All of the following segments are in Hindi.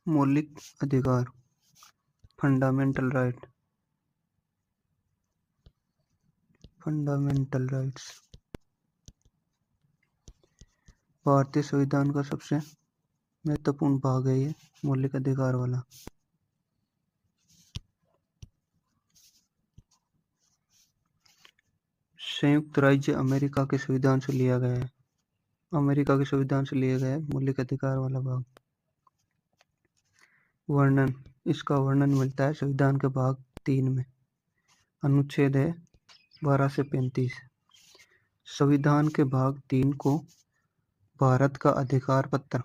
मौलिक अधिकार, फंडामेंटल राइट्स। भारतीय संविधान का सबसे महत्वपूर्ण भाग है ये मौलिक अधिकार वाला। संयुक्त राज्य अमेरिका के संविधान से लिया गया है। अमेरिका के संविधान से लिया गया है मौलिक अधिकार वाला भाग। वर्णन, इसका वर्णन मिलता है संविधान के भाग 3 में। अनुच्छेद है 12 से 35। संविधान के भाग 3 को भारत का अधिकार पत्र,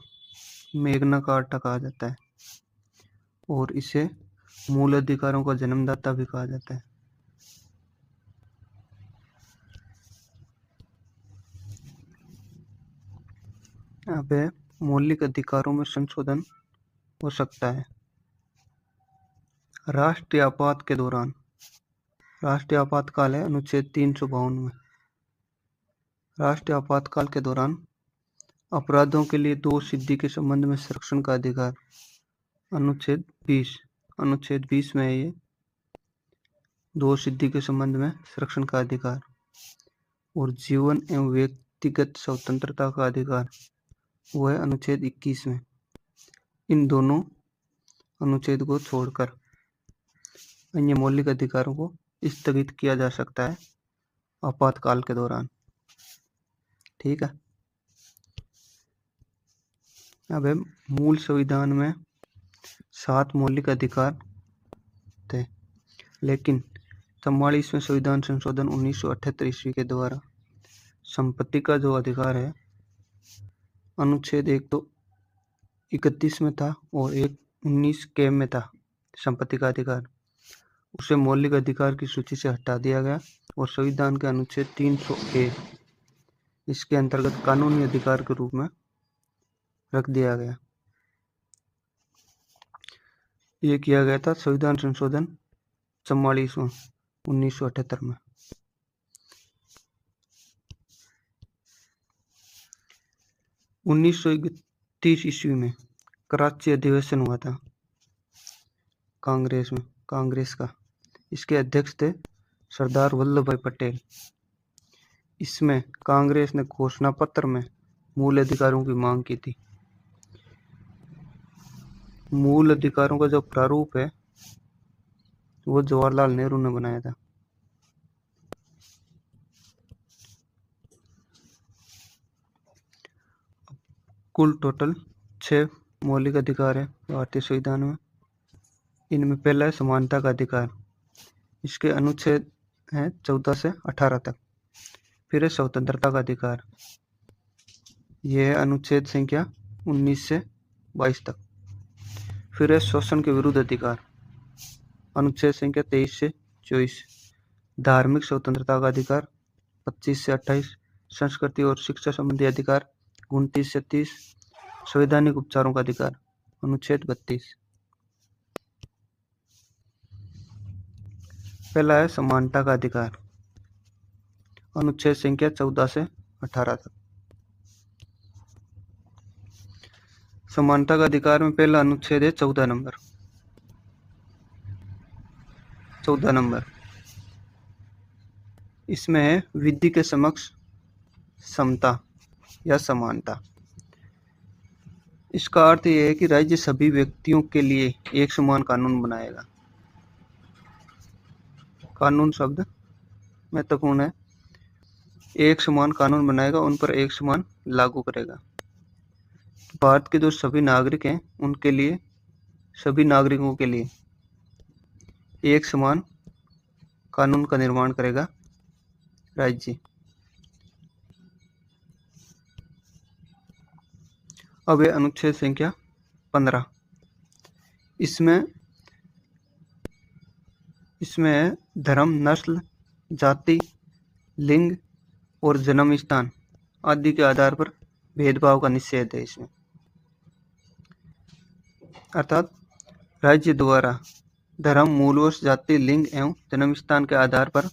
मैग्ना कार्टा कहा जाता है और इसे मूल अधिकारों का जन्मदाता भी कहा जाता है। अब मौलिक अधिकारों में संशोधन हो सकता है। राष्ट्रीय आपात के दौरान, राष्ट्रीय आपातकाल है अनुच्छेद 352 में। राष्ट्रीय आपातकाल के दौरान अपराधों के लिए दोष सिद्धि के संबंध में संरक्षण का अधिकार, अनुच्छेद 20 में है ये। दोष सिद्धि के संबंध में संरक्षण का अधिकार और जीवन एवं व्यक्तिगत स्वतंत्रता का अधिकार, वो है अनुच्छेद 21 में। इन दोनों अनुच्छेद को छोड़कर अन्य मौलिक अधिकारों को स्थगित किया जा सकता है आपातकाल के दौरान। ठीक है। अब मूल संविधान में 7 मौलिक अधिकार थे, लेकिन 44वें संविधान संशोधन 1978 ईस्वी के द्वारा संपत्ति का जो अधिकार है अनुच्छेद 131 में था और 19 के में था संपत्ति का अधिकार, उसे मौलिक अधिकार की सूची से हटा दिया गया और संविधान के अनुच्छेद 300A इसके अंतर्गत कानूनी अधिकार के रूप में रख दिया गया। ये किया गया था संविधान संशोधन 44वां 1978 में। (1931) ईस्वी में कराची अधिवेशन हुआ था कांग्रेस का। इसके अध्यक्ष थे सरदार वल्लभ भाई पटेल। इसमें कांग्रेस ने घोषणा पत्र में मूल अधिकारों की मांग की थी। मूल अधिकारों का जो प्रारूप है वो जवाहरलाल नेहरू ने बनाया था। कुल टोटल 6 मौलिक अधिकार है भारतीय संविधान में। इनमें पहला है समानता का अधिकार, इसके अनुच्छेद हैं 14 से 18 तक। फिर है स्वतंत्रता का अधिकार, यह है अनुच्छेद संख्या 19 से 22 तक। फिर है शोषण के विरुद्ध अधिकार, अनुच्छेद संख्या 23 से 24। धार्मिक स्वतंत्रता का अधिकार 25 से 28। संस्कृति और शिक्षा संबंधी अधिकार 29 से 30। संवैधानिक उपचारों का अधिकार अनुच्छेद 32। पहला है समानता का अधिकार, अनुच्छेद संख्या 14 से 18 तक। समानता का अधिकार में पहला अनुच्छेद है 14 नंबर। इसमें है विधि के समक्ष समता या समानता। इसका अर्थ यह है कि राज्य सभी व्यक्तियों के लिए एक समान कानून बनाएगा। कानून शब्द महत्वपूर्ण है। एक समान कानून बनाएगा, उन पर एक समान लागू करेगा। भारत के जो सभी नागरिक हैं उनके लिए, सभी नागरिकों के लिए एक समान कानून का निर्माण करेगा राज्य। अब है अनुच्छेद संख्या 15। इसमें है धर्म, नस्ल, जाति, लिंग और जन्म स्थान आदि के आधार पर भेदभाव का निषेध है। इसमें अर्थात राज्य द्वारा धर्म, मूलवश, जाति, लिंग एवं जन्म स्थान के आधार पर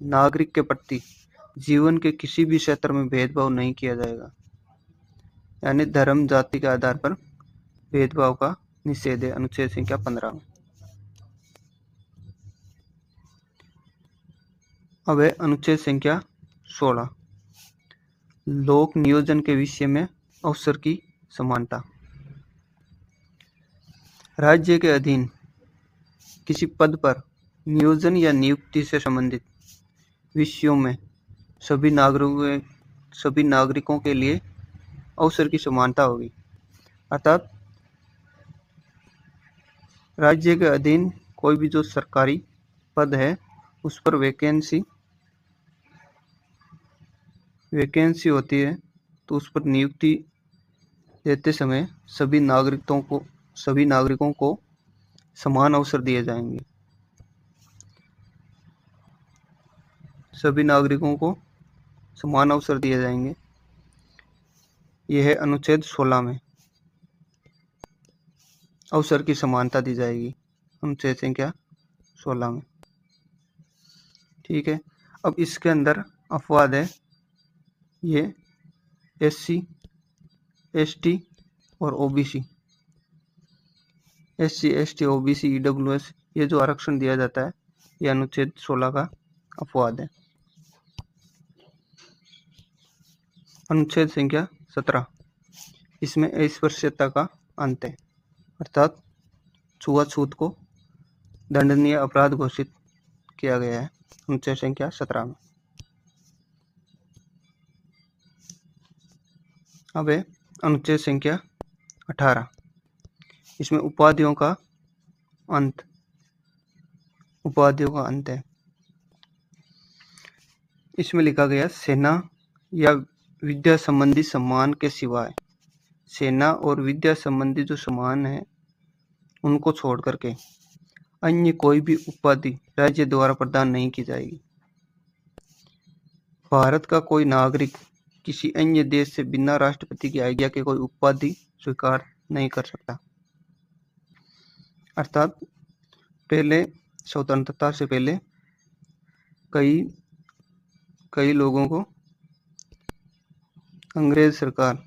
नागरिक के प्रति जीवन के किसी भी क्षेत्र में भेदभाव नहीं किया जाएगा। यानी धर्म, जाति के आधार पर भेदभाव का निषेध है अनुच्छेद संख्या 15 में। अब है अनुच्छेद संख्या 16, लोक नियोजन के विषय में अवसर की समानता। राज्य के अधीन किसी पद पर नियोजन या नियुक्ति से संबंधित विषयों में सभी नागरिकों के लिए अवसर की समानता होगी। अर्थात राज्य के अधीन कोई भी जो सरकारी पद है उस पर वैकेंसी होती है, तो उस पर नियुक्ति देते समय सभी नागरिकों को समान अवसर दिए जाएंगे। सभी नागरिकों को समान अवसर दिए जाएंगे। यह है अनुच्छेद 16 में अवसर की समानता दी जाएगी, अनुच्छेद संख्या 16 में। ठीक है। अब इसके अंदर अपवाद है, ये SC, ST और OBC, SC, ST, OBC, EWS, ये जो आरक्षण दिया जाता है ये अनुच्छेद 16 का अपवाद है। अनुच्छेद संख्या 17, इसमें अस्पृश्यता का अंत है, अर्थात छुआछूत को दंडनीय अपराध घोषित किया गया है अनुच्छेद संख्या 17 में। अब है अनुच्छेद संख्या 18, इसमें उपाधियों का अंत है। इसमें लिखा गया सेना या विद्या संबंधी सम्मान के सिवाय सेना और विद्या संबंधी जो सम्मान है उनको छोड़ करके अन्य कोई भी उपाधि राज्य द्वारा प्रदान नहीं की जाएगी। भारत का कोई नागरिक किसी अन्य देश से बिना राष्ट्रपति की आज्ञा के कोई उपाधि स्वीकार नहीं कर सकता। अर्थात पहले स्वतंत्रता से पहले कई लोगों को अंग्रेज सरकार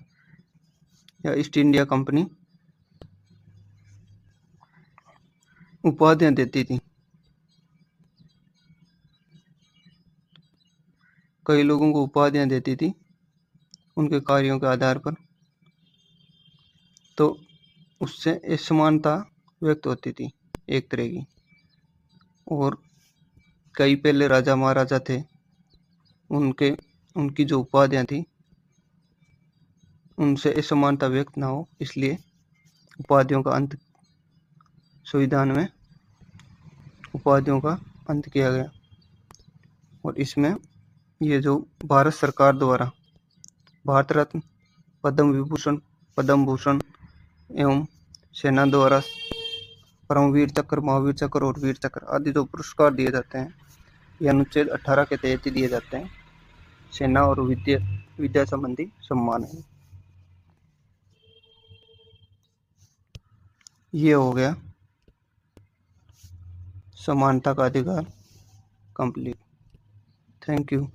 या ईस्ट इंडिया कंपनी उपाधियां देती थी। कई लोगों को उपाधियां देती थी उनके कार्यों के आधार पर, तो उससे असमानता व्यक्त होती थी एक तरह की। और कई पहले राजा महाराजा थे, उनकी जो उपाधियां थी उनसे असमानता व्यक्त ना हो, इसलिए उपाधियों का अंत संविधान में उपाधियों का अंत किया गया। और इसमें ये जो भारत सरकार द्वारा भारत रत्न, पद्म विभूषण, पद्म भूषण एवं सेना द्वारा परमवीर चक्र, महावीर चक्र और वीर चक्र आदि जो पुरस्कार दिए जाते हैं ये अनुच्छेद 18 के तहत ही दिए जाते हैं। सेना और विद्या संबंधी सम्मान है। ये हो गया समानता का अधिकार कंप्लीट। Thank you.